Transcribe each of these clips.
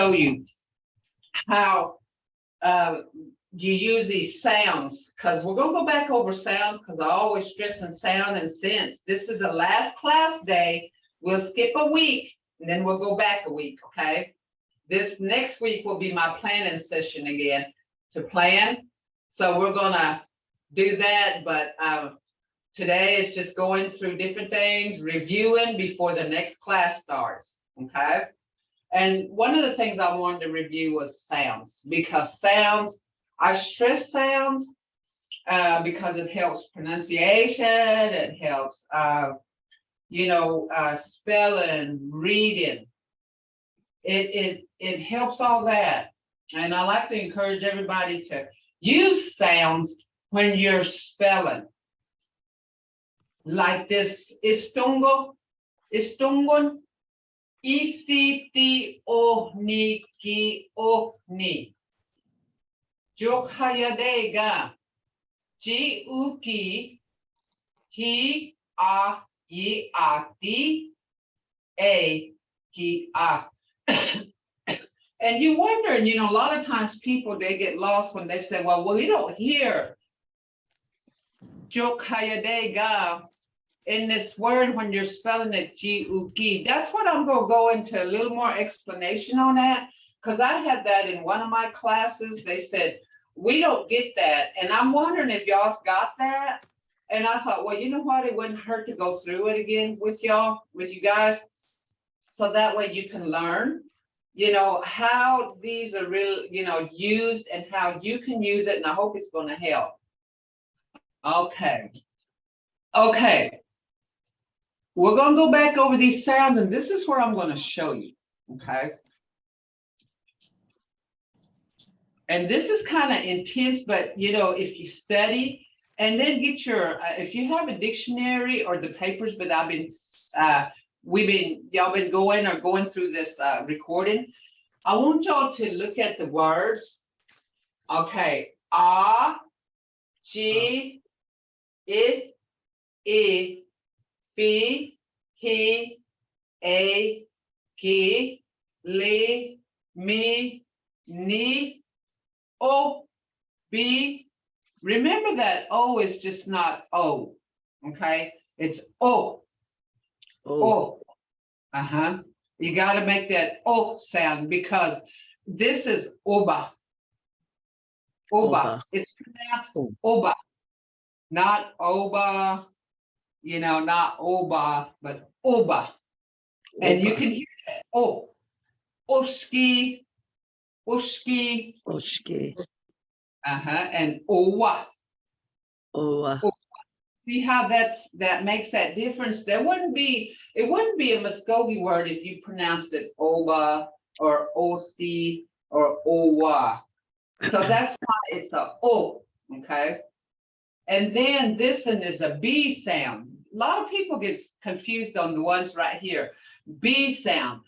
show you how you use these sounds, because we're going to go back over sounds, because I always stress on sound and sense. This is the last class day. We'll skip a week and then we'll go back a week, okay? This next week will be my planning session again to plan. So we're going to do that, but today is just going through different things, reviewing before the next class starts, okay? And one of the things I wanted to review was sounds, because sounds, I stress sounds because it helps pronunciation, it helps, spelling, reading. It helps all that. And I like to encourage everybody to use sounds when you're spelling. Like this, istungo, isiti ohni ki ohni. Jokhayade ga ji uki hi a yi ati a ki a. And you wonder, a lot of times people, they get lost when they say, well, we don't hear Jokhayade ga in this word when you're spelling it G-U-G. That's what I'm going to go into a little more explanation on that, because I had that in one of my classes. They said, we don't get that. And I'm wondering if y'all's got that. And I thought, well, you know what? It wouldn't hurt to go through it again with y'all, with you guys. So that way you can learn, how these are really, used and how you can use it. And I hope it's going to help. Okay. We're going to go back over these sounds, and this is where I'm going to show you, okay? And this is kind of intense, but, if you study and then get your, if you have a dictionary or the papers, but y'all been going through this recording, I want y'all to look at the words, okay? A, G, I, B, he, a, ki, li, mi, ni, o, b. Remember that O is just not O, okay? It's O. O. You got to make that O sound, because this is oba. Oba. It's pronounced oba, not oba. Not oba, but oba. And you can hear that. Oh, oski. And owa. See how that makes that difference? It wouldn't be a Mvskoke word if you pronounced it oba or oski or owa. So that's why it's a O, okay? And then this one is a B sound. A lot of people get confused on the ones right here. B sound.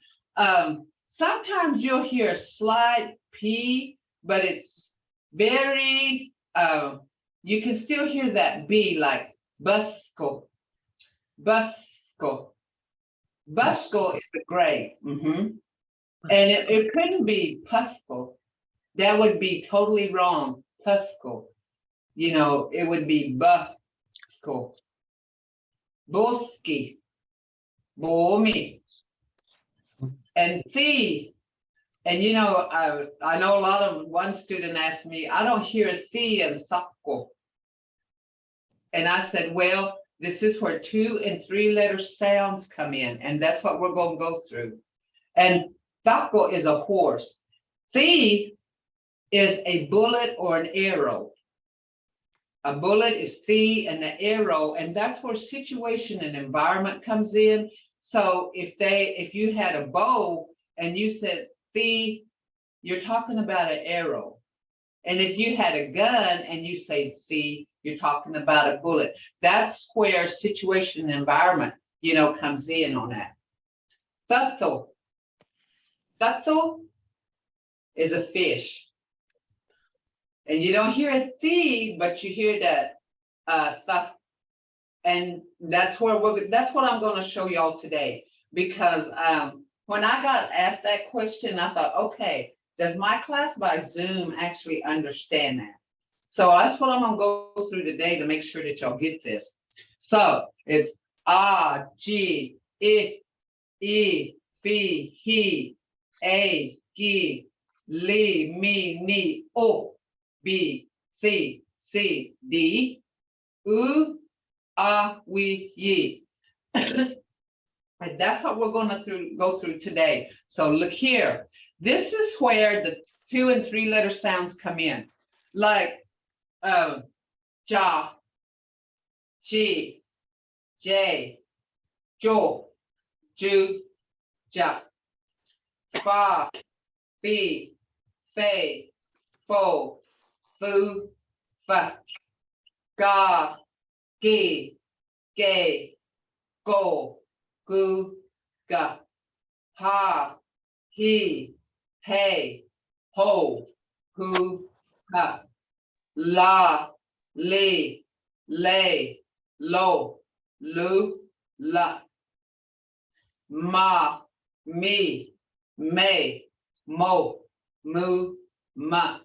Sometimes you'll hear a slight P, but it's very, you can still hear that B, like Mvskoke. Mvskoke. Mvskoke is the grade. And it couldn't be Mvskoke. That would be totally wrong. Mvskoke. It would be Mvskoke. Boski, Bomi, and Thi. And I know a lot of, one student asked me, I don't hear Thi and Thako. And I said, well, this is where 2 and 3 letter sounds come in, and that's what we're going to go through. And Thako is a horse. Thi is a bullet or an arrow. A bullet is Thi and the arrow, and that's where situation and environment comes in. So if you had a bow and you said Thi, you're talking about an arrow. And if you had a gun and you say Thi, you're talking about a bullet. That's where situation and environment, comes in on that. Tato. Tato is a fish. And you don't hear a T, but you hear that th. And that's what I'm going to show y'all today, because when I got asked that question, I thought, okay, does my class by Zoom actually understand that? So that's what I'm gonna go through today to make sure that y'all get this. So it's A, G, I, E, F, He, A, G, Li, Mi, Ni, O, B, C, D, U, A, We, Ye. And that's what we're going to go through today. So look here. This is where the 2 and 3 letter sounds come in. Like ja, ji, j, jo, ju, ja, fa, fi, fe, fo, fu, fa, ga, gi, ge, go, gu, ga, ha, he, hey, ho, hu, ha, la, li, lay, lo, lu, la, ma, me, may, mo, mu, ma,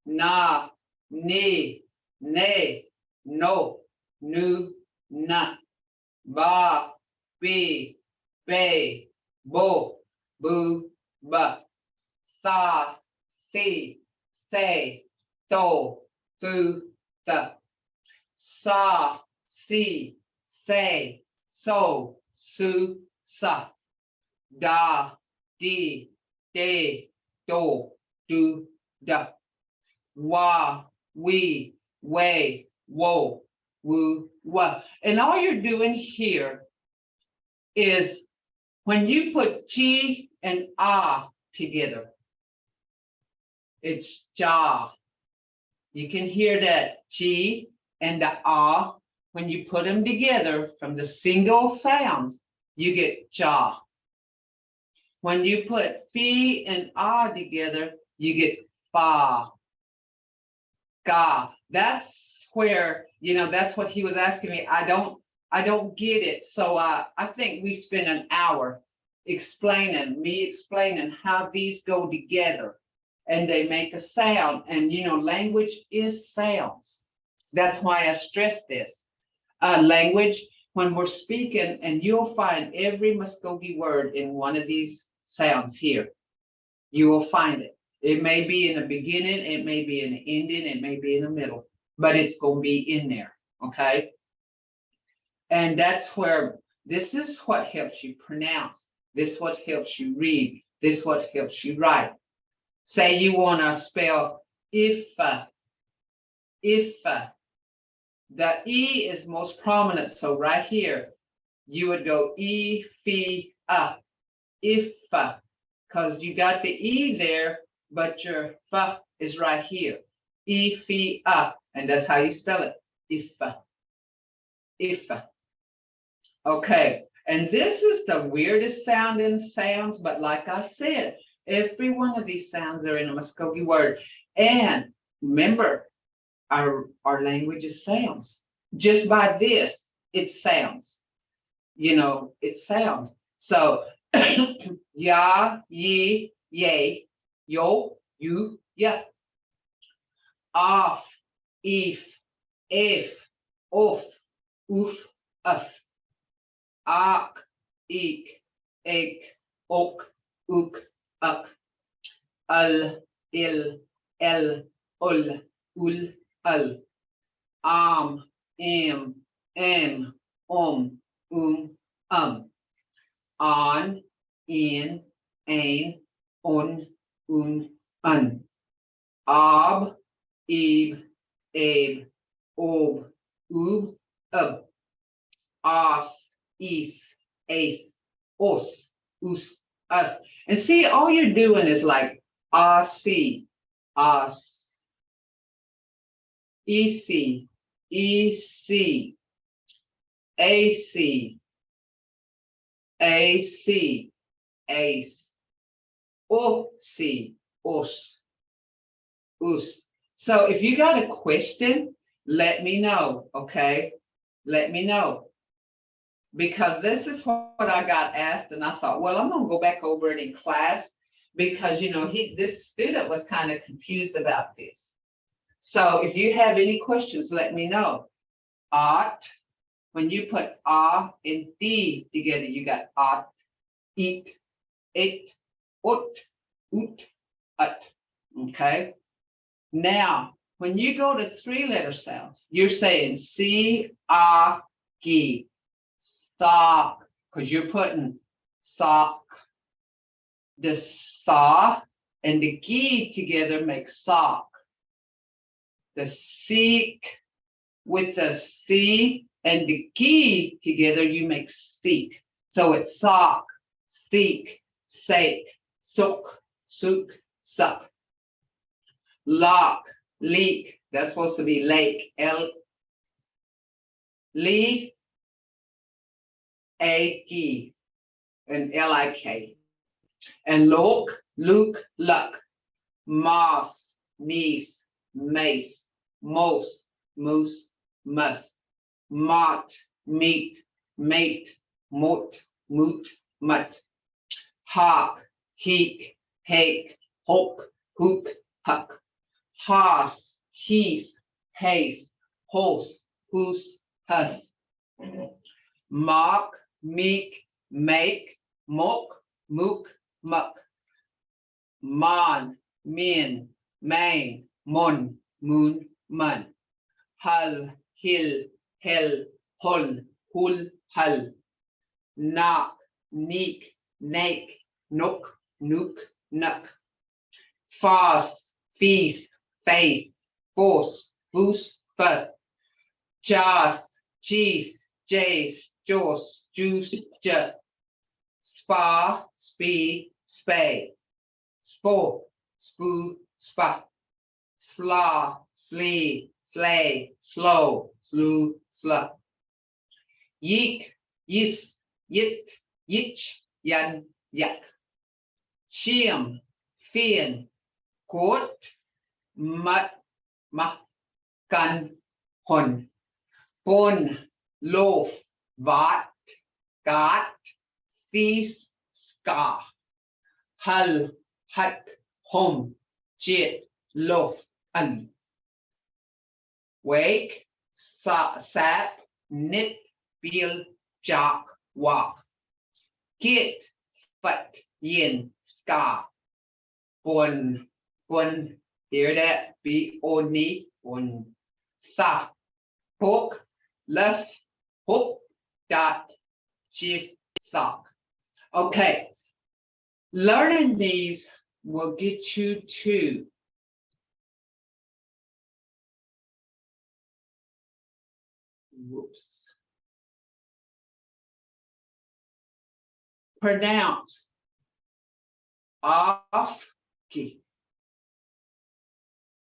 na, ni, ne, no, nu, na, ba, be, be, bo, bu, ba, sa, si, say, so, su, the, sa, si, say, so, su, sa, da, di, de, do, do, da, wa, we, way, wo, woo, wa. And all you're doing here is when you put chi and ah together, it's ja. You can hear that chi and the ah. When you put them together from the single sounds, you get ja. When you put fi and ah together, you get fa, ga. That's where, that's what he was asking me. I don't get it. So I think we spent an hour explaining how these go together and they make a sound. And language is sounds. That's why I stress this. Language, when we're speaking, and you'll find every Mvskoke word in one of these sounds here. You will find it. It may be in the beginning, it may be in the ending, it may be in the middle, but it's going to be in there, okay? And that's where, this is what helps you pronounce. This is what helps you read. This is what helps you write. Say you want to spell if. The E is most prominent, so right here, you would go E, fi, if, because you got the E there, but your fa is right here. E, fi, and that's how you spell it. If. Okay, and this is the weirdest sounding sounds, but like I said, every one of these sounds are in a Mvskoke word. And remember, our language is sounds. Just by this, it sounds. It sounds. So ya, ye, yay, yo, you, yeah. Off, if, off, oof, uff. Ak, eek, ek, ok, ook, uk. Al, il, el, ul, ul, ul. Am, em, on, in, ein, un, ab, eb, ob, ub, as, is, ace, os, us. And see, all you're doing is like see, as, ec, ec, ac, ace, os, us. So if you got a question, let me know, okay? Let me know. because this is what I got asked, and I thought, well, I'm gonna go back over it in class, because this student was kind of confused about this. So if you have any questions, let me know. Art, when you put ah and d together, you got art, eat, it, ut, ut. Okay. Now, when you go to 3-letter sounds, you're saying C, A, G, sock, because you're putting sock. The sa and the G together make sock. The seek with the C and the G together, you make seek. So it's sock, seek, sake, sook, sook, suck. Lock, leak, that's supposed to be lake, L-E-A-K and L-I-K. And look, Luke, luck, moss, meese, mace, most, moose, must, mott, meat, mate, moat, moot, mutt, hawk, heek, hake, hook, hook, huck, hoss, heath, haste, horse, hoose, huss, mock, meek, make, mock, mook, muck, mon, min, main, mon, moon, mun, hull, hill, hell, hull, hull, hull, knock, neek, nake, nook, nook, nuck, fast, feast, face, force, foose, fuss, just, cheese, jace, joss, juice, just, spa, spee, spay, spore, spoo, spot, slaw, slee, slay, slow, slew, slut, yeek, yis, yit, yitch, yan, yak, shim, fin, court, mut, muck, gun, hun, pon, loaf, vat, got, feast, scar, hull, hut, home, jit, loaf, wake, sap, knit, feel, jock, walk, get, foot, yin, scar, bun, hear that? B-O-N, bun, sa, hook, left, hook, dot, shift, sock. Okay, learning these will get you to pronounce off key,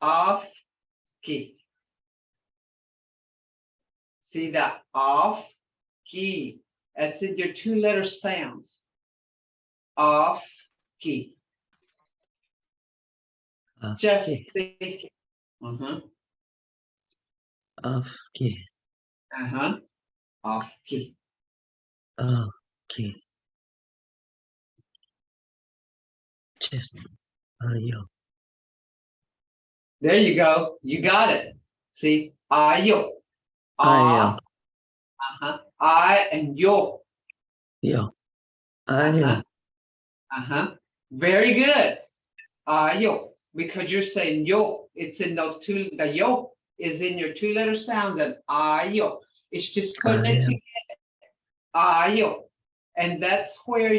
off key. See that off key? That's in your 2-letter sounds. Off key. Just think it. Off key. Off key. Okay. Just yo. There you go. You got it. See, yo. Ayo. I and yo. Yo. Ayo. Very good. Yo, because you're saying yo, it's in those two. The yo is in your 2-letter sound, and yo. It's just putting it together. Yo, and that's where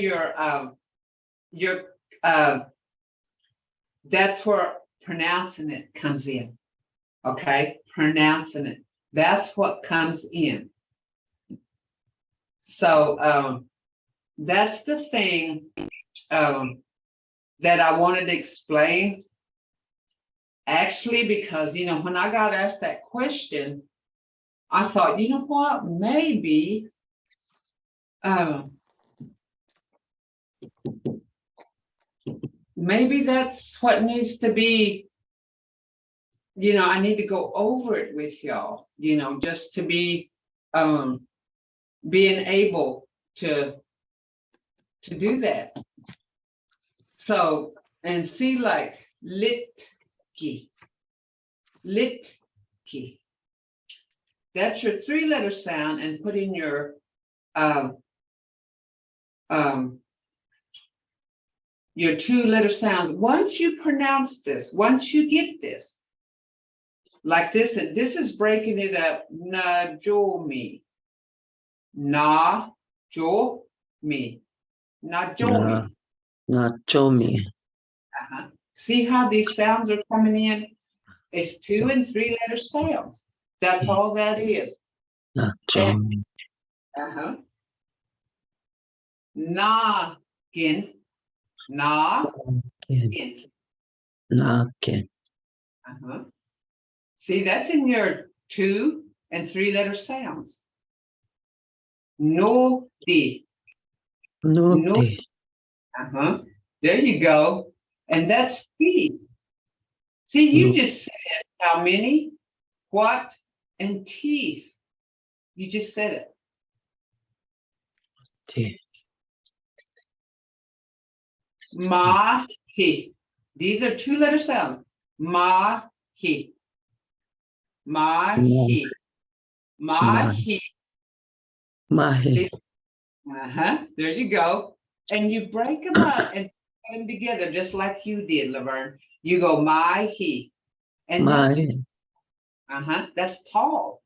that's where pronouncing it comes in. Okay, pronouncing it. That's what comes in. So that's the thing that I wanted to explain. Actually, because when I got asked that question, I thought, you know what, maybe maybe that's what needs to be. I need to go over it with y'all, just to be being able to do that. So, and see, like litki, litki. That's your 3-letter sound, and put in your your 2-letter sounds. Once you pronounce this, once you get this, like this, and this is breaking it up. Na jo mi, na jo mi, na jo mi. Not Jomi. See how these sounds are coming in? It's 2 and 3-letter sounds. That's all that is. Not Jomi. Na gin, na gin. Nakin. See, that's in your 2 and 3-letter sounds. No di. Noti. There you go. And that's teeth. See, you just said how many, what, and teeth. You just said it. T. Ma-hi. These are 2-letter sounds. Ma-hi. Ma-hi. Ma-hi. Mahi. There you go. And you break them up and put them together just like you did, Laverne. You go my-hi. And that's tall.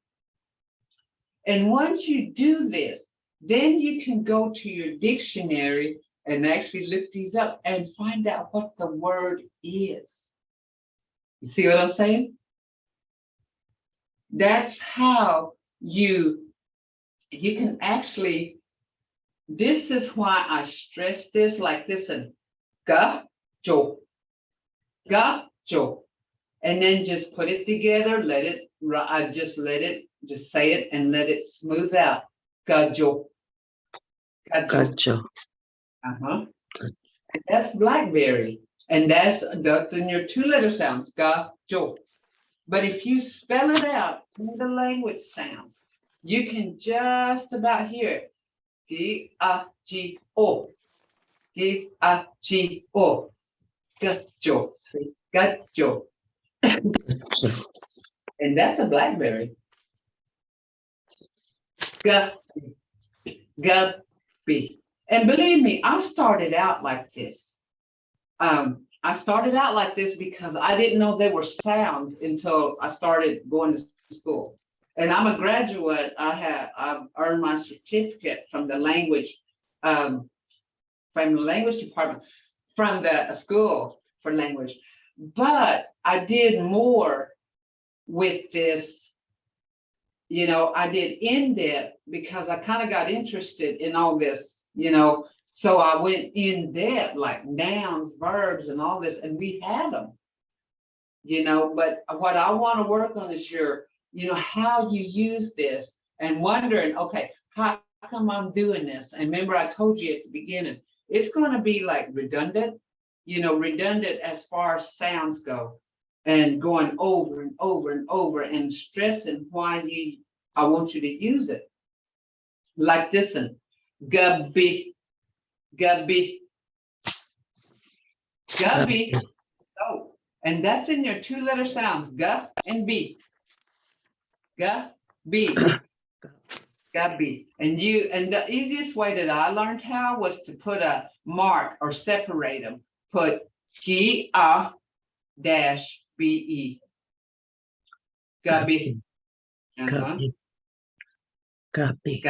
And once you do this, then you can go to your dictionary and actually look these up and find out what the word is. You see what I'm saying? That's how you can actually, this is why I stress this like this, and ga jo, and then just put it together, let it, just say it and let it smooth out. Ga jo. Gacho. And that's blackberry, and that's in your 2-letter sounds. Ga jo. But if you spell it out in the language sounds, you can just about hear it. G-A-G-O. G-A-G-O. Gacho. See, gacho. And that's a blackberry. Guppy. And believe me, I started out like this. I started out like this because I didn't know there were sounds until I started going to school. And I'm a graduate. I've earned my certificate from the language department, from the school for language. But I did more with this, I did in depth because I kind of got interested in all this, so I went in depth, like nouns, verbs, and all this, and we had them, but what I want to work on is your, how you use this, and wondering, okay, how come I'm doing this? And remember, I told you at the beginning, it's going to be like redundant, redundant as far as sounds go, and going over and over and over and stressing why I want you to use it. Like this one, gubby, gubby, gubby. Oh, and that's in your 2-letter sounds, gu and b. Gubby, gubby. And the easiest way that I learned how was to put a mark or separate them. Put G-A-B-E. Gubby. Copy.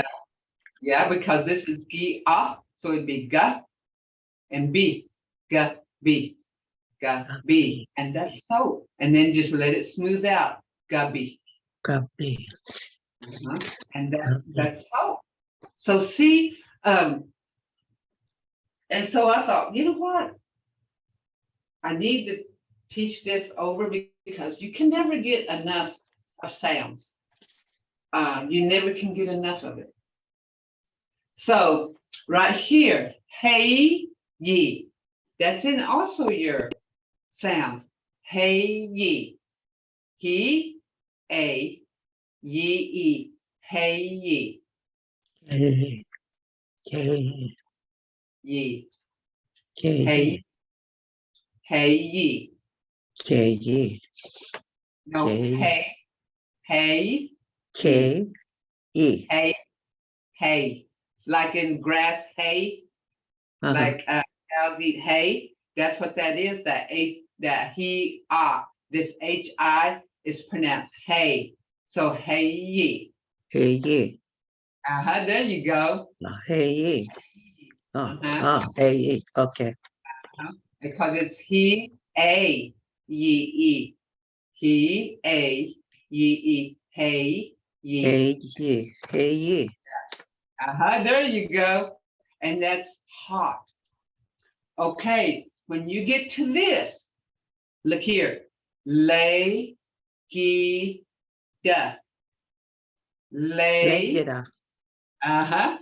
Yeah, because this is G-A, so it'd be ga and B. Gubby. Gubby. And that's so. And then just let it smooth out. Gubby. Copy. And that's so. So see, and so I thought, you know what? I need to teach this over because you can never get enough of sounds. You never can get enough of it. So right here, hey, ye. That's in also your sounds. Hey, ye. He, a, ye, e. Hey, ye. K, K, Ye. K, Hey, hey, ye. K, No, K, hey, hey, ye. K, E. Hey, hey. Like in grass, hay, Uh-huh. like cows eat hay. That's what that is. That he, ah. This H-I is pronounced hey. So hey, ye. Hey, yeah. There you go. Hey, yeah. Uh-huh. Hey, yeah. Okay. Because it's he, a, ye, e. He, a, ye, e. Hey, ye. Hey, yeah. Hey, yeah. There you go. And that's hot. Okay, when you get to this, look here. Lay, gi, da. Leg it Lay, up.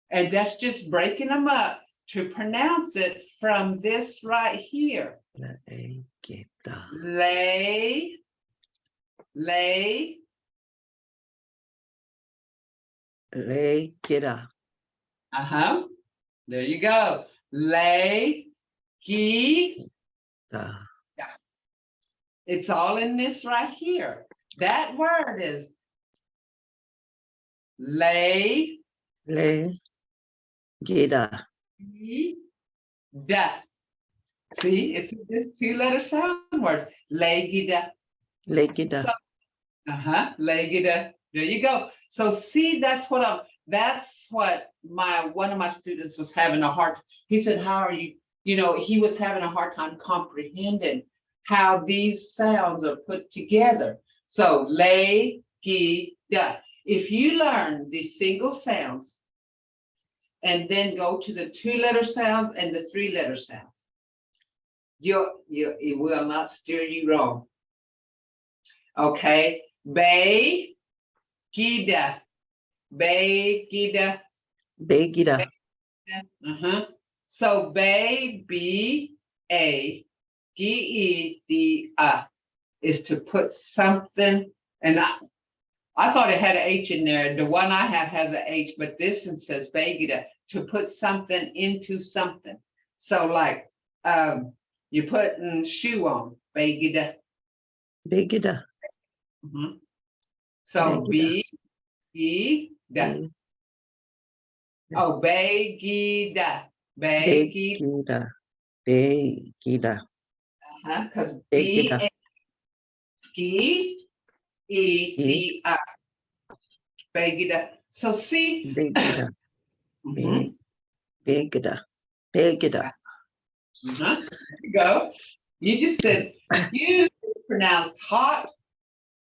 and that's just breaking them up to pronounce it from this right here. Leg it up. Lay, lay, Leg it up. there you go. Lay, gi, Da. da. It's all in this right here. That word is lay, Leg it up. gi, da. See, it's just two-letter sound words. Lay, gi, da. Leg it So, up. Legida. There you go. So see, that's what one of my students was having a hard. He said, "How are you?" He was having a hard time comprehending how these sounds are put together. So lay, gi, da. If you learn the single sounds and then go to the two-letter sounds and the three-letter sounds, it will not steer you wrong. Okay, bay, gida, bay, gida, Leg it up. So bay, B-A-G-E-D-A is to put something, and I thought it had an H in there. The one I have has an H, but this one says bay, gida, to put something into something. So like, you're putting shoe on, bay, gida. Leg it up. So Leg it up. B-E-da. Leg Oh, Begida. Begida. it up. Leg it up. Because Leg it up. B-E-E-D-I. Begida. So see, Leg it up. mhm, Leg it up. Leg it up. there you go. You just said, you pronounced hot,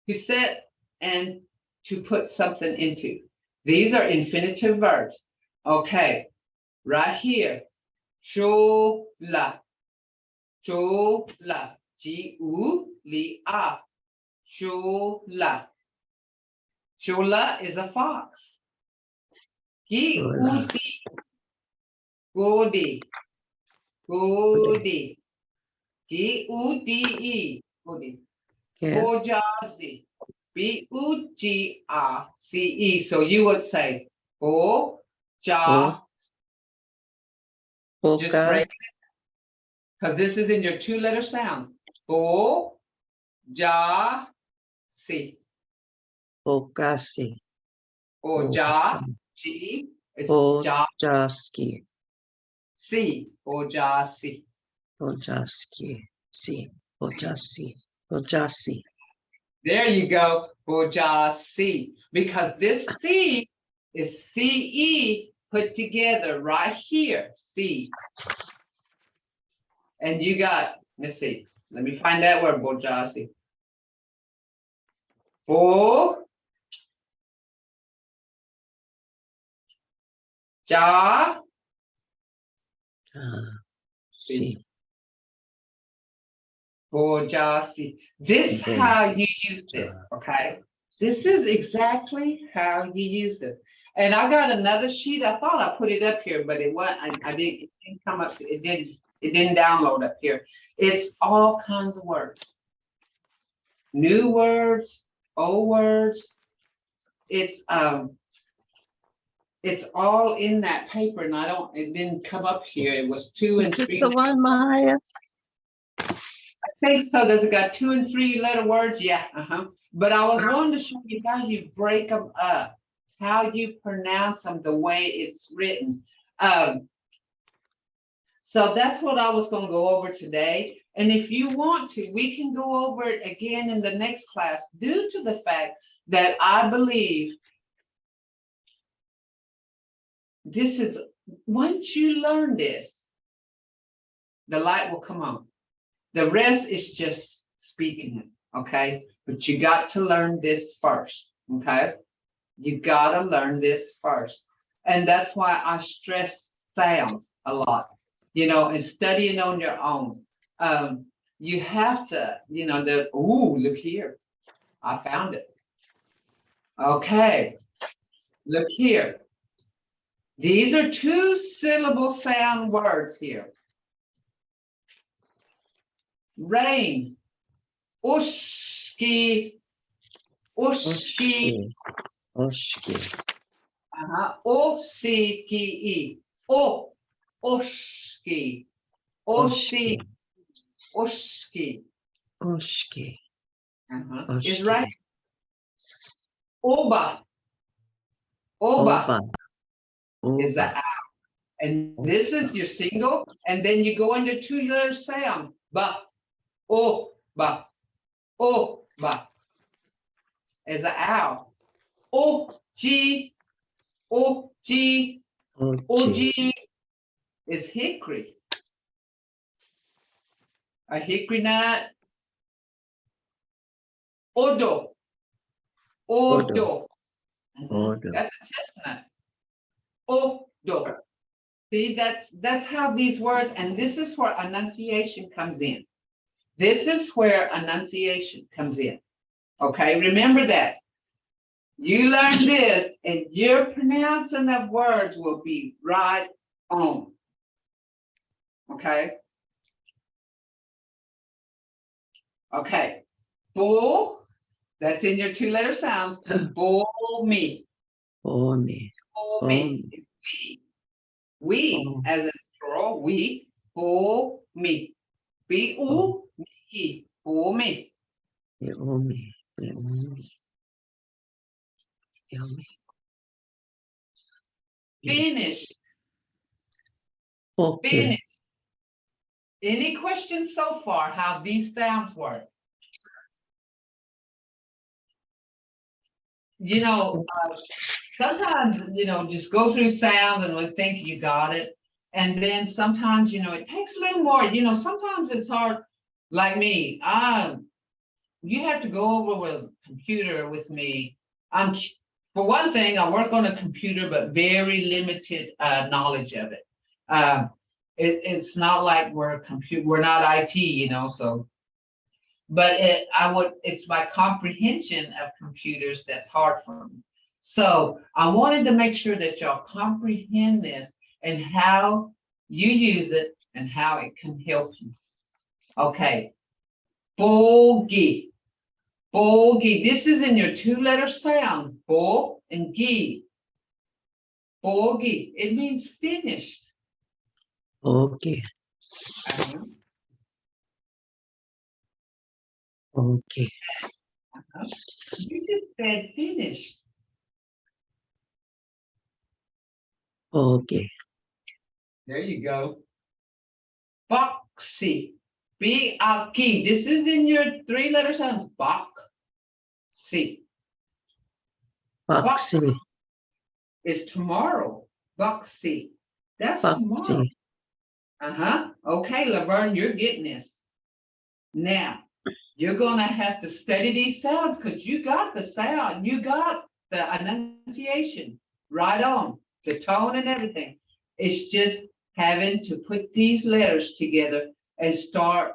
to set, and to put something into. These are infinitive verbs. Okay, right here. Chola. Chola. G-U-L-A. Chola. Chola is a fox. Hola. Gi-u-di. Godi. Godi. G-U-D-E. Godi. Yeah. Bojazi. B-U-G-R-C-E. So you would say, Bo, Oh, ja, just Boca, break it, because this is in your two-letter sounds. Bo, ja, si. Bocasi, Or ja, G, it's ja, Bojaski, si, or ja, si. Bojaski, si, Bojasi, Bojasi. There you go, Bojasi. Because this C is C-E put together right here, C. And you got, let's see, let me find that word, Bojasi. Bo, ja, Si, Bojasi. This is how you use this, okay? This is exactly how you use this. And I got another sheet. I thought I put it up here, but it wasn't. I didn't. It didn't come up. It didn't download up here. It's all kinds of words. New words, old words. It's It's all in that paper, and it didn't come up here. It was 2 and Is this 3. the one, Mvhayv? I think so. Does it got 2 and 3 letter words? Yeah. But I was wanting to show you how you break them up, how you pronounce them the way it's written. So that's what I was going to go over today. And if you want to, we can go over it again in the next class, due to the fact that I believe this is, once you learn this, the light will come on. The rest is just speaking it, okay? But you got to learn this first, okay? You got to learn this first. And that's why I stress sounds a lot, and studying on your own. You have to, look here. I found it. Okay, look here. These are 2-syllable sound words here. Rain. Ushki. Ushki. Oshki. O-C-K-E. O. Oshki. O-C. Oshki. Oshki. Is right. Oba. Oba. Is the ow. And this is your single, and then you go into 2-letter sound. Ba. O. Ba. O. Ba. Is the ow. O. G. O. G. O. G. Is hickory. A hickory nut. Odo. Odo. That's a chestnut. Odo. See, that's how these words, and this is where enunciation comes in. This is where enunciation comes in. Okay, remember that. You learn this, and your pronouncing of words will be right on. Okay. Okay. Bull, that's in your 2-letter sounds. Bull me. Bull me. Bull me. We, as in plural, we. Bull me. B-U, me. Bull me. Me. Finished. Okay. Finished. Any questions so far how these sounds work? Sometimes, just go through sounds and we think you got it. And then sometimes, it takes a little more, sometimes it's hard, like me. You have to go over with a computer with me. For one thing, I work on a computer, but very limited knowledge of it. It's not like we're not IT, so. But it's my comprehension of computers that's hard for me. So I wanted to make sure that y'all comprehend this and how you use it and how it can help you. Okay. Bogey. Bogey. This is in your 2-letter sound. Bo and gi. Bogey. It means finished. Okay. Okay. You just said finished. Okay. There you go. Boxy. B-A-K. This is in your 3-letter sounds. Boxy. Boxy. Is tomorrow. Boxy. That's tomorrow. Okay, Laverne, you're getting this. Now, you're going to have to study these sounds because you got the sound. You got the enunciation right on, the tone and everything. It's just having to put these letters together and start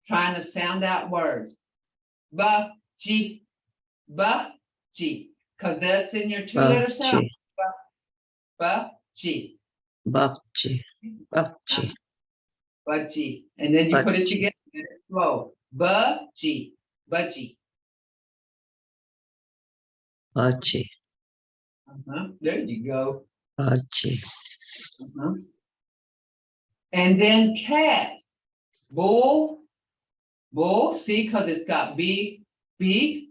trying to sound out words. Ba-G, ba-G, because that's in your 2-letter sound. Ba-G. Ba-G. Ba-G. Ba-G. And then you put it together and it's slow. Ba-G. Ba-G. Ba-G. There you go. Bachi. And then cat, bull, see, because it's got B,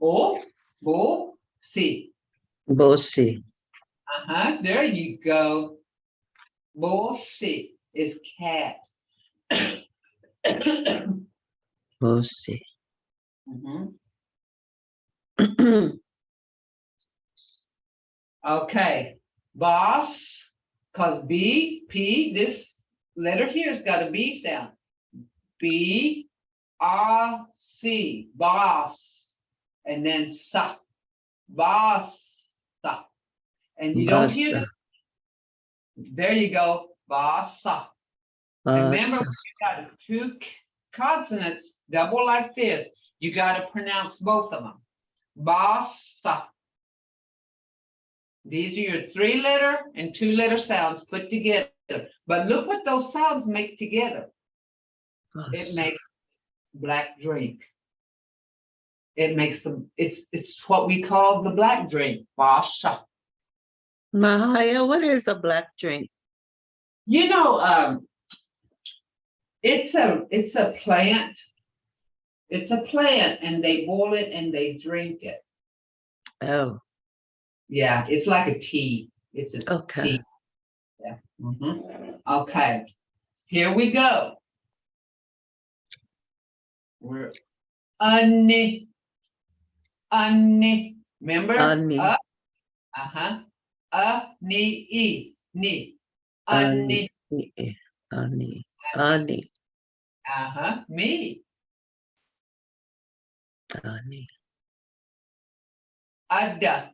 O, bull, C. Bosi. There you go. Bull, C is cat. Bosi. Okay, boss, because P, this letter here has got a B sound. B, R, C, boss, and then sa, boss, sa. And you don't hear Basa. this. There you go, bossa. And remember, Basa. you got two consonants, double like this. You got to pronounce both of them. Bossa. These are your 3-letter and 2-letter sounds put together. But look what those sounds make together. It Basa. makes black drink. It makes them, it's what we call the black drink, Bossa. Mvhayv, what is a black drink? You know, it's a plant. It's a plant, and they boil it and they drink it. Oh, Yeah, it's like a tea. It's a okay. tea. Yeah. Okay. Here we go. We're Remember? Ani. Ni. Ani. Ani. Ani. Me. Ani. Ada.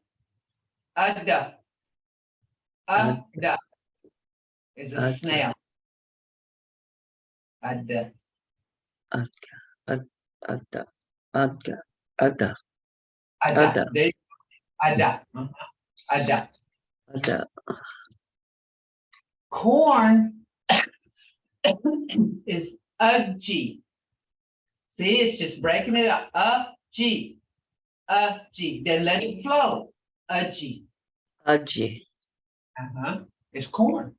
Is a Ada. snail. Ada. Adga. Ada. Adga. Ada. Ada. Ada. Ada. Corn is a G. See, it's just breaking it up. A G. Then let it flow. A G. Aji. It's corn.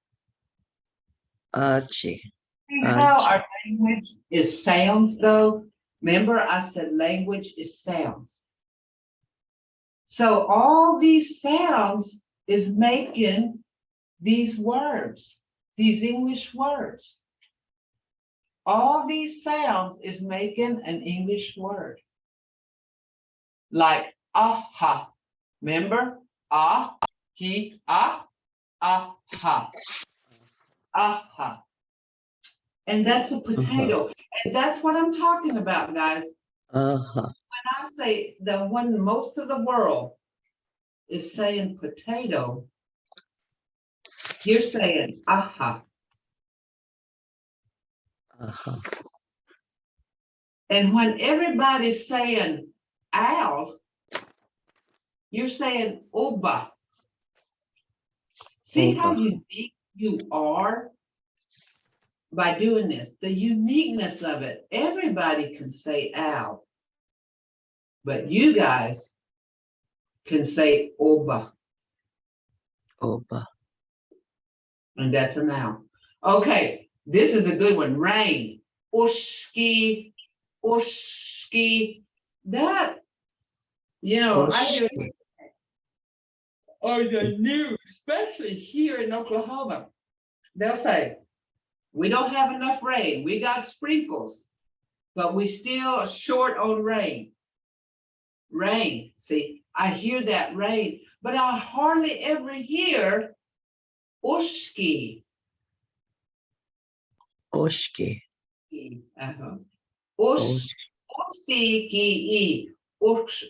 Aji. See how our language is sounds though? Remember I said language is sounds. So all these sounds is making these words, these English words. All these sounds is making an English word. Like aha. Remember? Ah, he, ah, aha. Aha. And that's a potato. And that's what I'm talking about, guys. When I say that when most of the world is saying potato, you're saying aha. And when everybody's saying owl, you're saying oba. See how unique you are by doing this? The uniqueness of it. Everybody can say owl, but you guys can say oba. Oba. And that's a noun. Okay, this is a good one. Rain. Ushki. That, you know, I hear or the news, especially here in Oklahoma. They'll say, we don't have enough rain. We got sprinkles, but we still are short on rain. Rain. See, I hear that rain, but I hardly ever hear ushki. Oshki.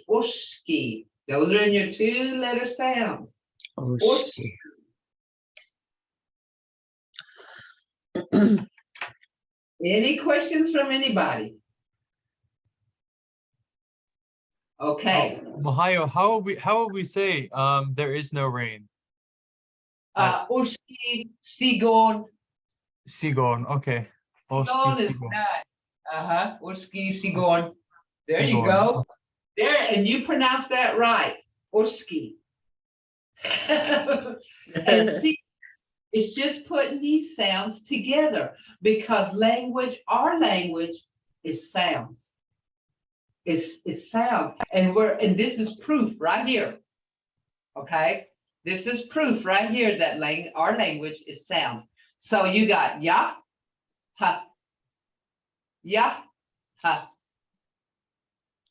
Ushki. Those are in your 2-letter sounds. Oshki. Any questions from anybody? Okay. Mvhayv, how would we say there is no rain? Ushki sigon. Sigon, okay. Sigon is Sigon. not. Ushki sigon. There you Sigon. go. There, and you pronounce that right. Ushki. And It's just putting these sounds together because language, our language is sounds. It's sounds. And this is proof right here. Okay? This is proof right here that our language is sounds. So you got ya, ha, ya, ha.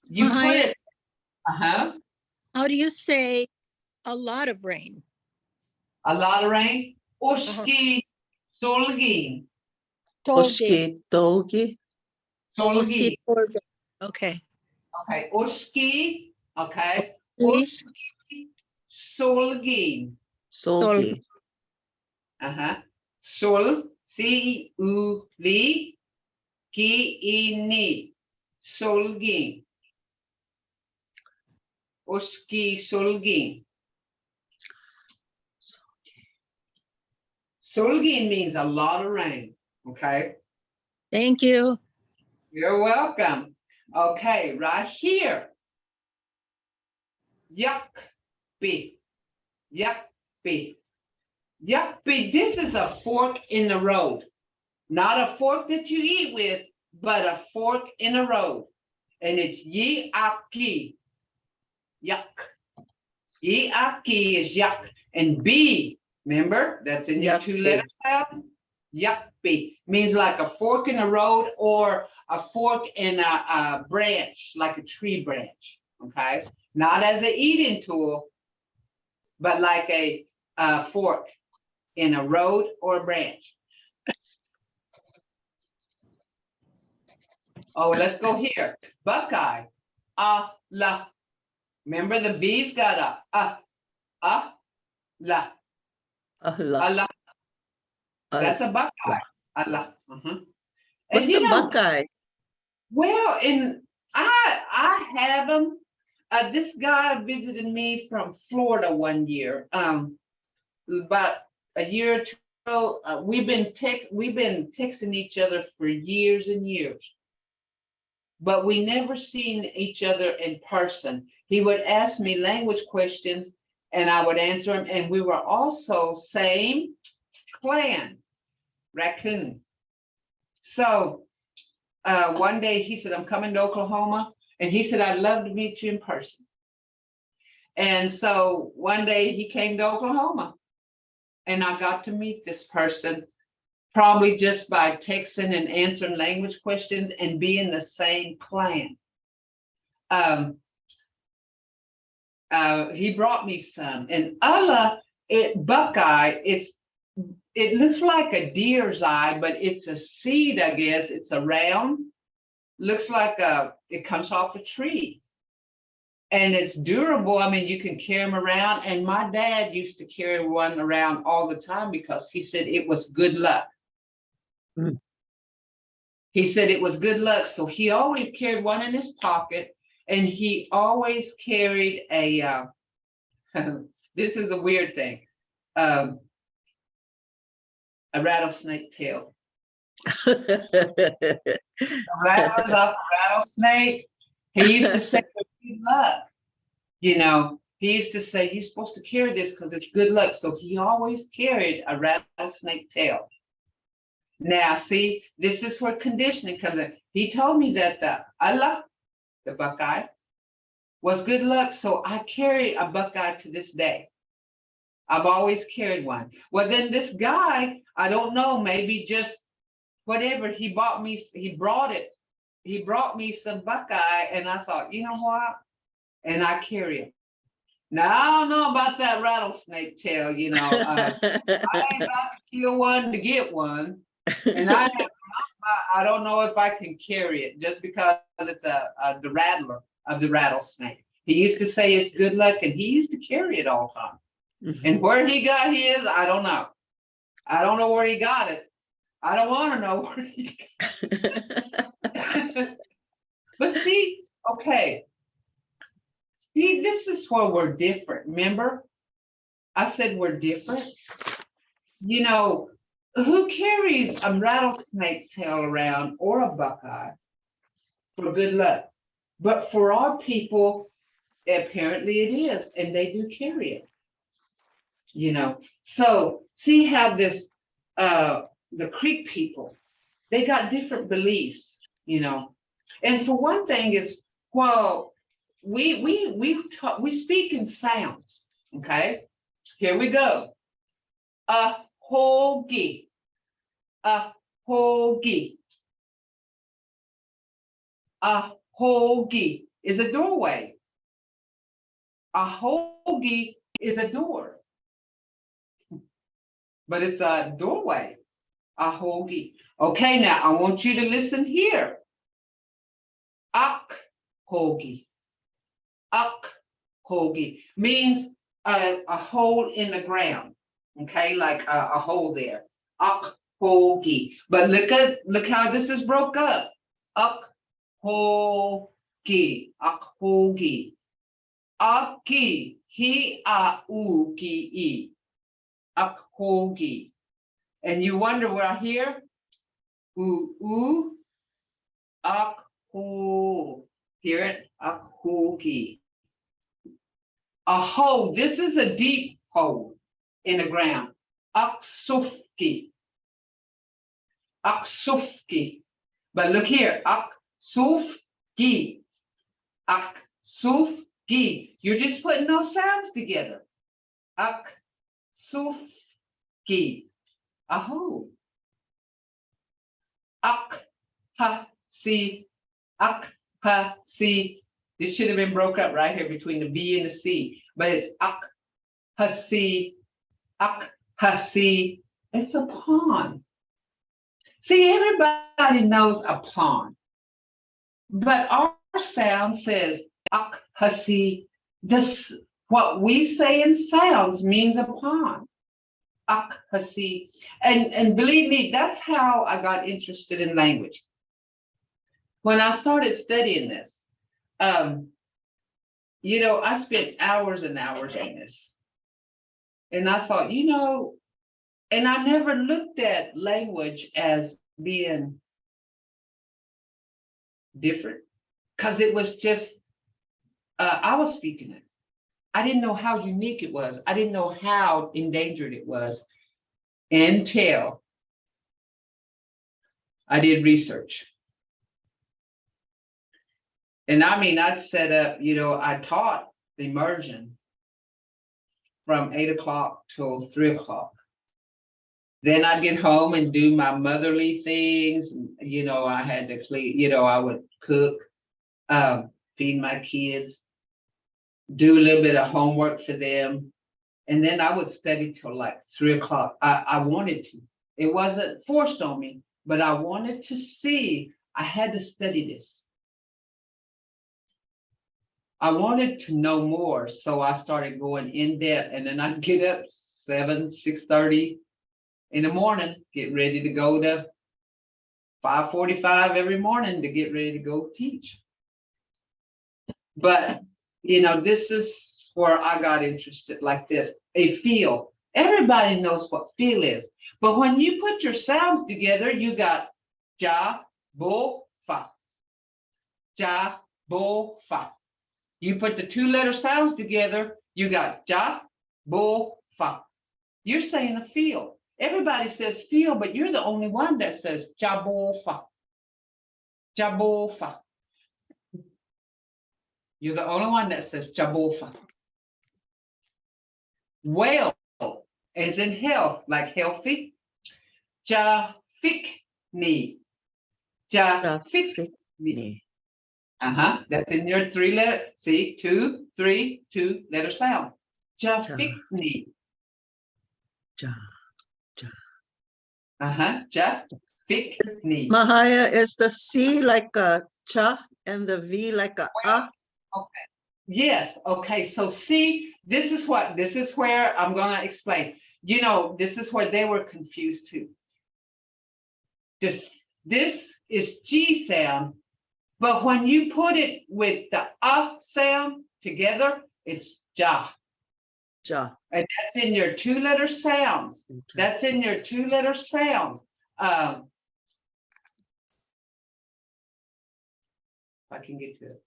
You put Mvhayv, it, uh-huh, how do you say a lot of rain? a lot of rain. Oski, solgin, Oski, Dolgi, solgin. Okay. Okay, oski, okay, Oski. oski, solgin. Solgi, Sol, C-U-L, G-I-N, solgin. Oski, solgin. Solgin means a lot of rain, okay? Thank you. You're welcome. Okay, right here. Yakpi, yakpi, yakpi. This is a fork in the road. Not a fork that you eat with, but a fork in the road. And it's yi-aki, yuck. Yi-aki is yuck. And B, remember, that's in your Yakpi. 2-letter sound. Yakpi means like a fork in the road or a fork in a branch, like a tree branch, okay? Not as an eating tool, but like a fork in a road or a branch. Oh, let's go here. Buckeye, la. Remember the B's got la. Allah, Allah. That's a buckeye. Allah. And What's a Buckeye? well, and I have them. This guy visited me from Florida one year. About a year or two ago. We've been texting each other for years and years, but we never seen each other in person. He would ask me language questions, and I would answer him. And we were also same clan, raccoon. So one day he said, I'm coming to Oklahoma. And he said, I'd love to meet you in person. And so one day he came to Oklahoma and I got to meet this person probably just by texting and answering language questions and being the same clan. He brought me some, and Allah, Buckeye, it looks like a deer's eye, but it's a seed, I guess. It's a round, looks like it comes off a tree. And it's durable. I mean, you can carry them around. And my dad used to carry one around all the time because he said it was good luck. Mm. He said it was good luck. So he always carried one in his pocket, and he always carried a, this is a weird thing, a rattlesnake tail. The rattlers off a rattlesnake. He used to say good luck. You know, he used to say, you're supposed to carry this because it's good luck. So he always carried a rattlesnake tail. Now, see, this is where conditioning comes in. He told me that the Allah, the Buckeye, was good luck. So I carry a Buckeye to this day. I've always carried one. Well, then this guy, I don't know, maybe just whatever, he brought me some Buckeye, and I thought, you know what? And I carry it. Now, I don't know about that rattlesnake tail, you know. I ain't about to kill one to get one. And I don't know if I can carry it just because it's the rattler of the rattlesnake. He used to say it's good luck, and he used to carry it all the time. Mhm. And where he got his, I don't know. I don't know where he got it. I don't want to know where he got it. But see, okay. See, this is where we're different. Remember, I said we're different. You know, who carries a rattlesnake tail around or a Buckeye for good luck? But for our people, apparently it is, and they do carry it. you know. So see how this, the Creek people, they got different beliefs, you know. And for one thing is, well, we speak in sounds, okay? Here we go. A hoagie, a hoagie, a hoagie is a doorway. A hoagie is a door, but it's a doorway. A hoagie. Okay, now I want you to listen here. Ak hoagie. Ak hoagie means a hole in the ground. Okay, like a hole there. Ak hoagie. But look how this is broke up. Ak hoagie. Ak hoagie. Aki. He a u ki e. Ak hoagie. And you wonder where I hear? Ooh, ak ho. Hear it? Ak hoagie. A hole. This is a deep hole in the ground. Aksufki. Aksufki. But look here. Aksufki. Aksufki. You're just putting those sounds together. Aksufki. A hole. Ak ha si. Ak ha si. This should have been broke up right here between the B and the C, but it's ak ha si. Ak ha si. It's a pond. See, everybody knows a pond, but our sound says ak ha si. This, what we say in sounds means a pond. Ak ha si. And believe me, that's how I got interested in language. When I started studying this, you know, I spent hours and hours on this. And I thought, you know, and I never looked at language as being different, because it was just, I was speaking it. I didn't know how unique it was. I didn't know how endangered it was until I did research. And I mean, I set up, you know, I taught immersion from 8 o'clock till 3 o'clock. Then I'd get home and do my motherly things. You know, I had to clean, you know, I would cook, feed my kids, do a little bit of homework for them. And then I would study till like 3 o'clock. I wanted to. It wasn't forced on me, but I wanted to see, I had to study this. I wanted to know more, so I started going in depth, and then I'd get up 6:30 in the morning, get ready to go to 5:45 every morning to get ready to go teach. But, you know, this is where I got interested like this, a feel. Everybody knows what feel is, but when you put your sounds together, you got ja, bo, fa. Ja, bo, fa. You put the two-letter sounds together, you got ja, bo, fa. You're saying a feel. Everybody says feel, but you're the only one that says ja, bo, fa. Ja, bo, fa. You're the only one that says ja, bo, fa. Well, as in health, like healthy. Ja, fik, ni. Ja, fik, ni. That's in your 3-letter, see, 2, 3, 2-letter sound. Ja, fik, ni. Ja, ja. Ja, fik, ni. Mvhayv, is the C like a cha and the V like a ah? Okay. Yes, okay, so see, this is where I'm gonna explain. You know, this is where they were confused too. This is G sound, but when you put it with the sound together, it's ja. Ja. And that's in your 2-letter sounds. That's in your 2-letter sounds. If I can get to it.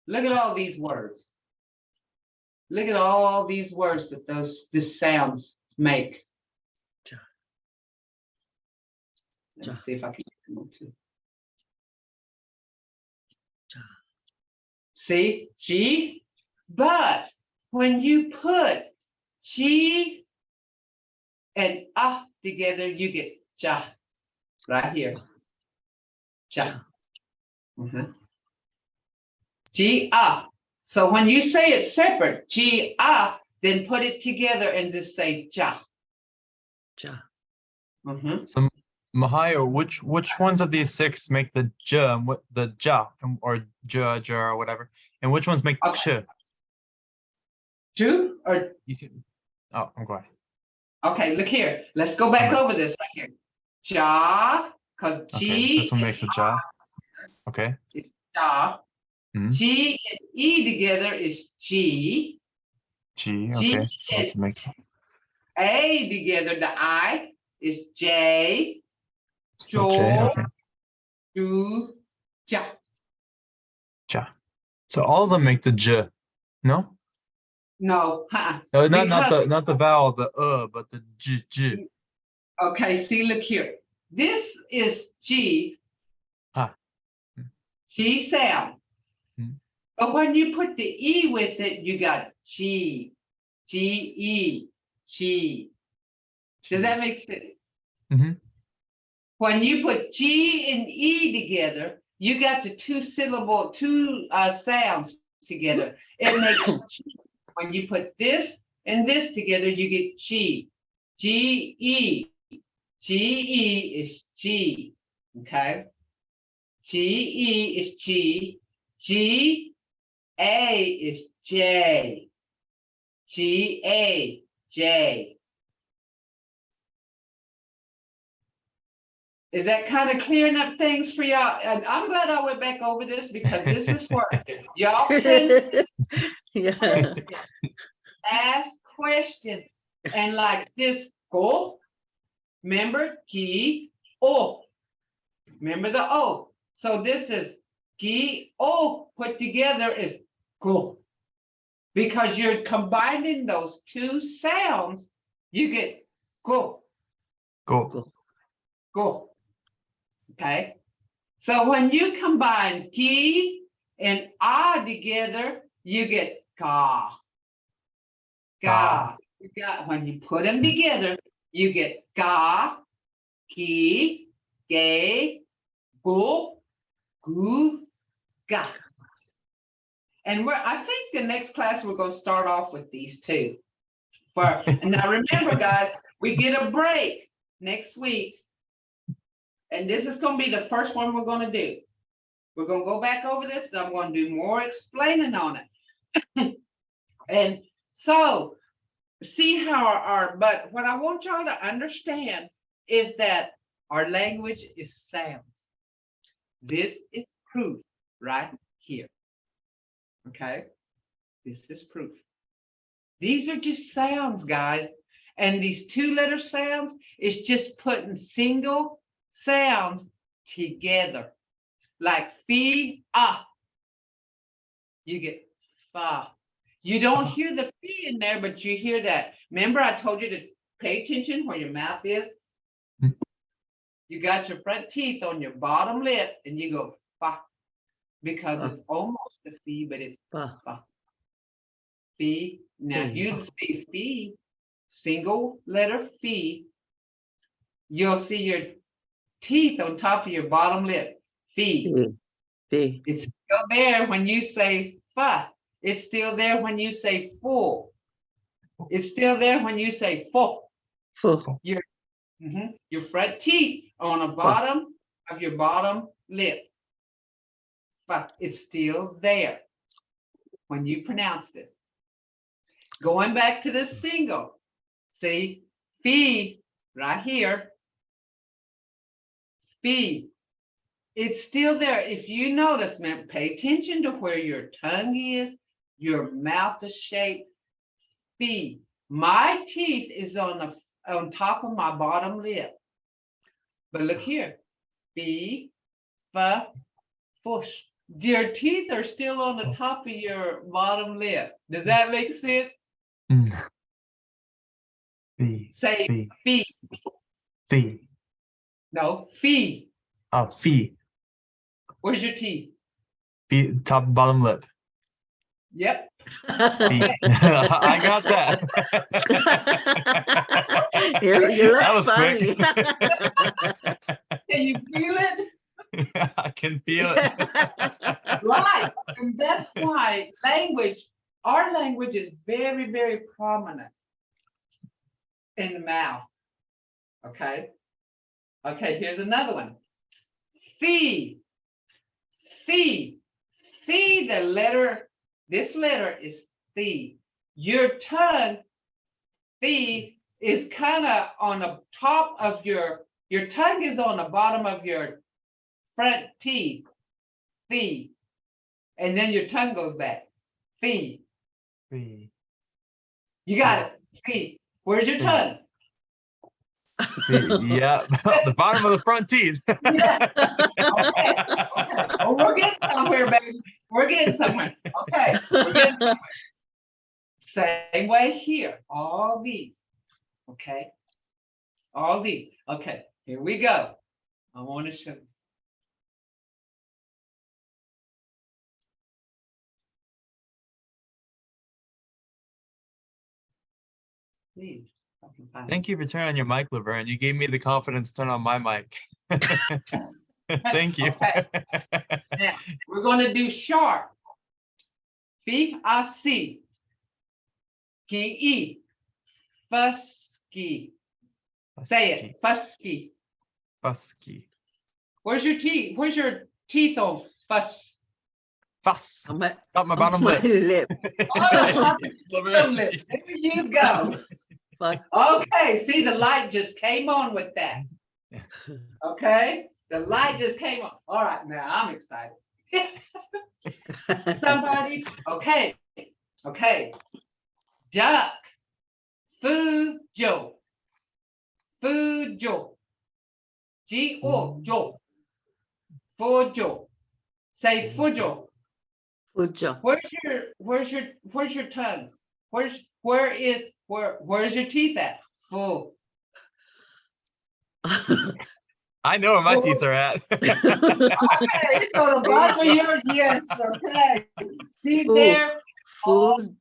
Look at all these words. Look at all these words that this sounds make. Ja. Let me Ja. see if I can get them on too. Ja. See, G, but when you put G and together, you get ja right here. Ja. Ja. Mhm. G, So when you say it separate, G, then put it together and just say ja. Ja. Mhm. So Mvhayv, which ones of these six make the j and what the ja or ja or whatever, and which ones make the ch? Ju or You see? Oh, I'm going. okay, look here. Let's go back Alright. over this right here. Ja, because Okay, G this one makes the ja. Okay. is ja. Mhm. G and E together is G. G. G Okay. So this and makes A together, the I is J. so J. Jo, Okay. Ju, Ja. Ja. So all of them make the j. No. No, No, not because the vowel, the but the j. okay, see, look here. This is G. Ah. G sound. Hmm. But when you put the E with it, you got G. G-E. G. Does that make sense? Mm-hmm. When you put G and E together, you got the two sounds together. It makes G. When you put this and this together, you get G. G-E. G-E is G. Okay. G-E is G. G-A is J. G-A, J. Is that kind of clearing up things for y'all? And I'm glad I went back over this because this is where y'all can Yeah. ask questions. And like this, go, remember, ki, o. Remember the O. So this is ki, o put together is go. Because you're combining those two sounds, you get go, Go. go. Okay. So when you combine ki and together, you get ka. Ka. You got when you put them together, you get ka, ki, ge, go, gu, ga. And I think the next class we're going to start off with these two. And now remember, guys, we get a break next week. And this is going to be the first one we're going to do. We're going to go back over this, and I'm going to do more explaining on it. And so, see how but what I want y'all to understand is that our language is sounds. This is proof right here. Okay? This is proof. These are just sounds, guys. And these two-letter sounds is just putting single sounds together. Like fee, you get fa. You don't hear the fee in there, but you hear that. Remember I told you to pay attention where your mouth is? You got your front teeth on your bottom lip and you go fa. Because it's almost a fee, but it's fa. Fee. Now if you say fee, single letter fee, you'll see your teeth on top of your bottom lip. Fee. It's still there when you say fa. It's still there when you say full. It's still there when you say full. Your front teeth on the bottom of your bottom lip. But it's still there when you pronounce this. Going back to the single. See, fee right here. Fee. It's still there. If you notice, man, pay attention to where your tongue is, your mouth is shaped. Fee. My teeth is on top of my bottom lip. But look here. Fee, fa, fush. Your teeth are still on the top of your bottom lip. Does that make sense? Mm. Fee. Say Fee. fee. Fee. No, fee. Oh, fee. Where's your teeth? Fee. Top and bottom lip. Yep. Fee. I got that. You look That was funny. Can you feel it? I can feel it. Right. And that's why our language is very, very prominent in the mouth. Okay. Okay, here's another one. Fee. Fee. Fee, this letter is fee. Your tongue, fee, is kind of on the top of your tongue is on the bottom of your front teeth. Fee. And then your tongue goes back. Fee. Fee. You got it. Fee. Where's your Fee. tongue? Yeah, the bottom of the front teeth. Yeah. Okay. Oh, we're getting somewhere, baby. We're getting somewhere. Okay. We're getting somewhere. Same way here. All these. Okay. All these. Okay. Here we go. I want to show this. Please. I can find it. Thank you for turning on your mic, Laverne. You gave me the confidence to turn on my mic. Thank you. Okay. Now, we're going to do sharp. F-I-C. K-E. Fusky. Say it. Fusky. Fusky. Where's your teeth? Where's your teeth on fuss? Fuss. On my, Got my on bottom my lip. lip. Oh, Laverne. there you go. Fuck. Okay, see, the light just came on with that. Okay, the light just came on. All right, now I'm excited. Somebody, okay, okay. Duck, Fujo, Fujo, G-O, Fujo. Say Fujo. Fujo. Where's your tongue? Where's your teeth at? Fu. I know where my teeth are at. Okay, it's on the bottom of your yes. Okay. See Fu. there? Food.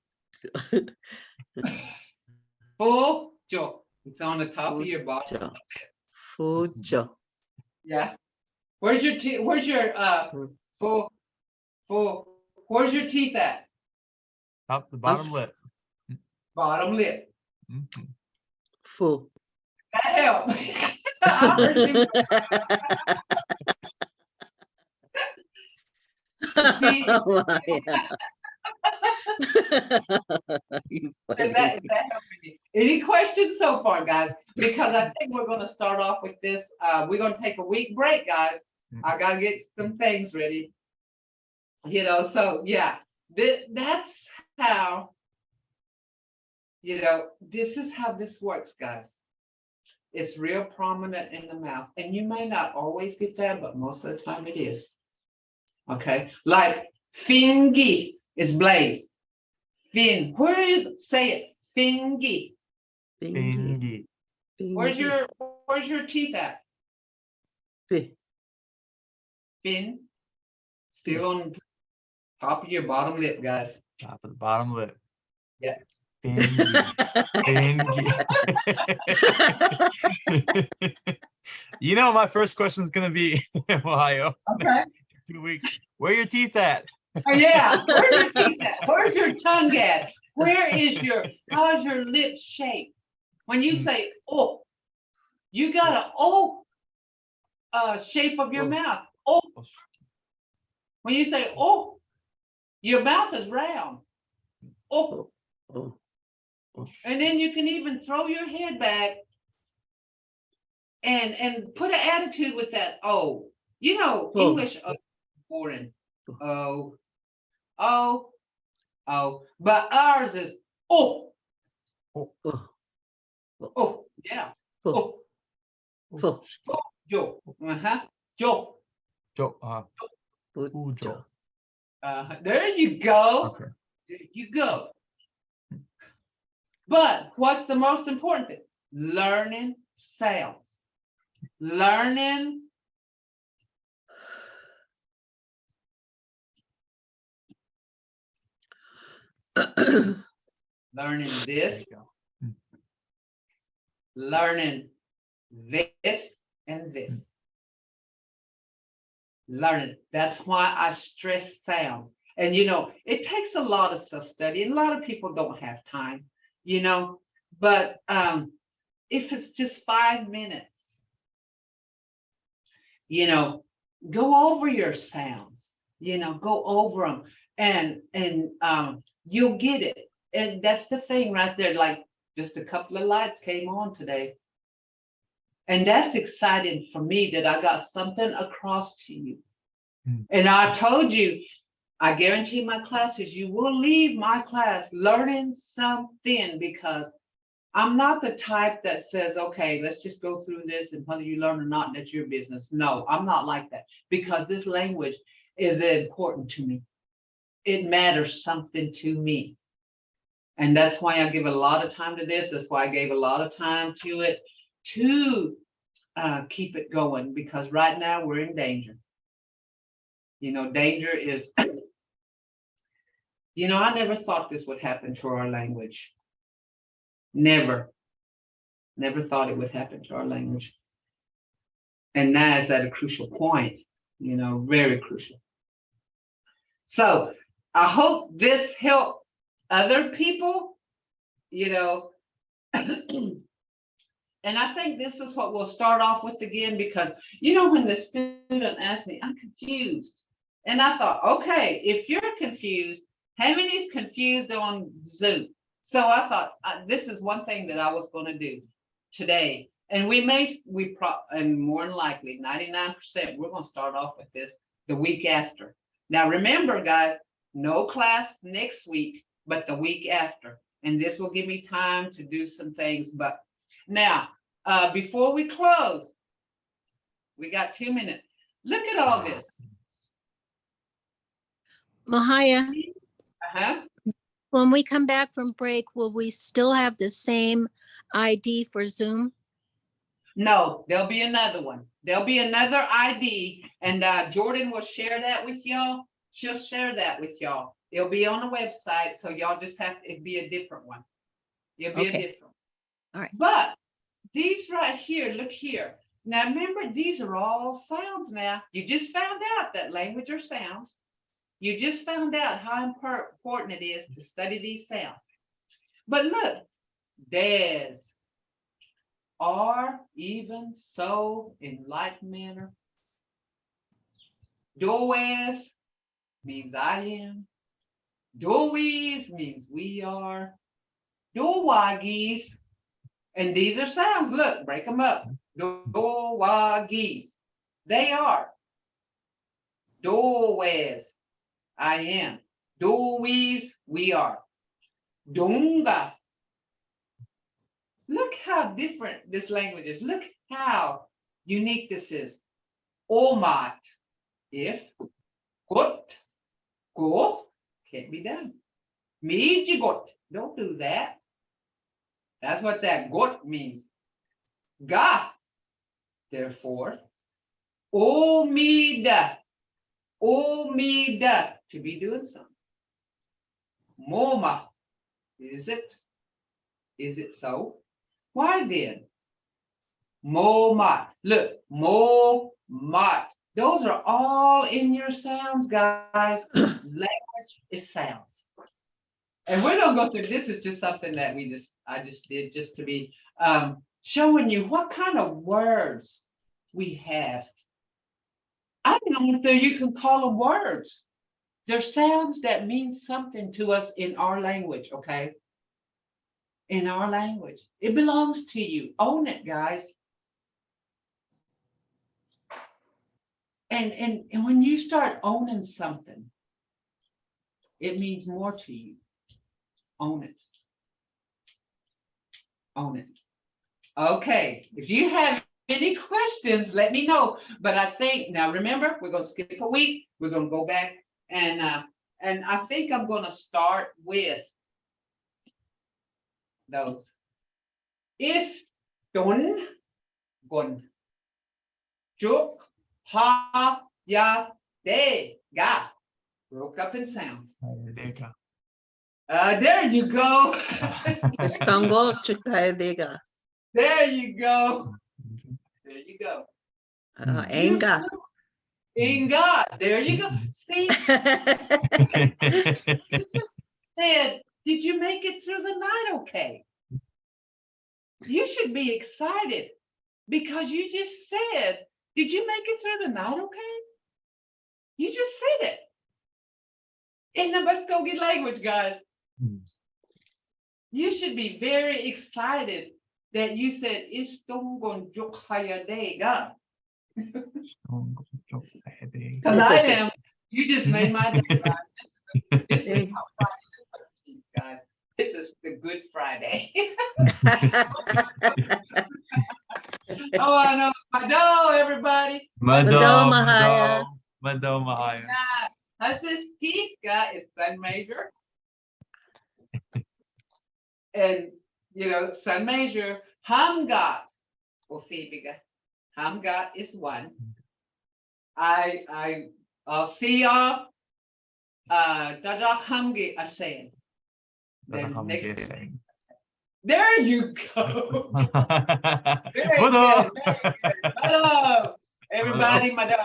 Fujo. It's on the top of your bottom. Fujo. Yeah. Where's your teeth? Where's your fu? Where's your teeth at? Top the bottom Us. lip. Bottom lip. Mhm. Fu. That helped. I heard you. See, Oh my. You funny. is that helping you? Any questions so far, guys? Because I think we're going to start off with this. We're going to take a week break, guys. I got to get some things ready. You know, so yeah, that's how, you know, this is how this works, guys. It's real prominent in the mouth. And you may not always get that, but most of the time it is. Okay, like fingy is blaze. Fin, where is, say it, fingy. Bingy. Bingy. Where's your teeth at? Fi. Fin, still on top of your bottom lip, guys. Top of the bottom lip. Yeah. Bingy. Bingy. You know, my first question is going to be, Ohio, Okay. 2 weeks. Where are your teeth at? Oh, yeah, where's your teeth at? Where's your tongue at? How's your lips shaped? When you say, oh, you got an O shape of your Oh. mouth. Oh, when you say, oh, your mouth is round. Oh, Oh. and then you can even throw your head back and put an attitude with that. Oh, you know, Oh. English is boring. Oh, oh, oh, but ours is oh, Oh. oh, yeah, Oh. oh, Fu. Joe, Joe, Joe. Fujo. Joe. There you go. Okay. There you go. But what's the most important thing? Learning sounds. Learning. Learning There this, you go. learning this, and this. Learning. That's why I stress sounds. And you know, it takes a lot of self-study, and a lot of people don't have time, you know, but if it's just 5 minutes, you know, go over your sounds, you know, go over them, and you'll get it. And that's the thing right there. Like, just a couple of lights came on today. And that's exciting for me, that I got something across to you. Mm. And I told you, I guarantee my classes, you will leave my class learning something, because I'm not the type that says, okay, let's just go through this, and whether you learn or not, that's your business. No, I'm not like that, because this language is important to me. It matters something to me. And that's why I give a lot of time to this. That's why I gave a lot of time to it, to keep it going, because right now we're in danger. You know, danger is, you know, I never thought this would happen to our language. Never thought it would happen to our language. And now it's at a crucial point, you know, very crucial. So I hope this helped other people, you know. And I think this is what we'll start off with again, because, you know, when the student asked me, I'm confused. And I thought, okay, if you're confused, how many is confused on Zoom? So I thought, this is one thing that I was going to do today. And and more than likely, 99%, we're going to start off with this the week after. Now, remember, guys, no class next week, but the week after. And this will give me time to do some things. But now, before we close, we got 2 minutes. Look at all this. Mvhayv, Uh-huh. when we come back from break, will we still have the same ID for Zoom? No, there'll be another one. There'll be another ID, and Jordan will share that with y'all. She'll share that with y'all. It'll be on the website, so y'all just have to, it'll be a different one. It'll be a Okay. different one. All right. But these right here, look here. Now remember, these are all sounds now. You just found out that language are sounds. You just found out how important it is to study these sounds. But look, des, are, even, so, in like manner. Does means I am. Does means we are. Dowagis, and these are sounds. Look, break them up. Dowagis, they are. Does, I am. Dois, we are. Dunga. Look how different this language is. Look how unique this is. Omat, if. Got, go, can't be done. Mijigot, don't do that. That's what that got means. Ga, therefore. Omida, omida, to be doing something. Moma, is it? Is it so? Why then? Momat, look, momat. Those are all in your sounds, guys. Language is sounds. And we're gonna go through, this is just something that I just did just to be showing you what kind of words we have. I don't know if you can call them words. They're sounds that mean something to us in our language, okay? In our language. It belongs to you. Own it, guys. And when you start owning something, it means more to you. Own it. Own it. Okay, if you have any questions, let me know. But I think, now remember, we're going to skip a week. We're going to go back And I think I'm gonna start with those. Istun gun. Juk ha ya de ga. Broke up in sound. Dega. There you go. Istango Chukadega. There you go. There you go. Enga. Inga. There you go. See, you just said, did you make it through the night okay? You should be excited because you just said, did you make it through the night okay? You just said it. In the Mvskoke language, guys. You should be very excited that you said, Istongon Jukhayadega. Because I am. You just made my day, guys. This is how Friday the 13th, guys. This is the Good Friday. Oh, I know. Mado, everybody. Mado, Mvhayv. Mado, Mvhayv. Hasistika is sun major. And, you know, sun major, Hamgat, Ophebiga. Hamgat is one. I'll see y'all. Dajak Hamge Asen. Then next, there you go. Very Mado. good, very good. Mado. Everybody, Mado.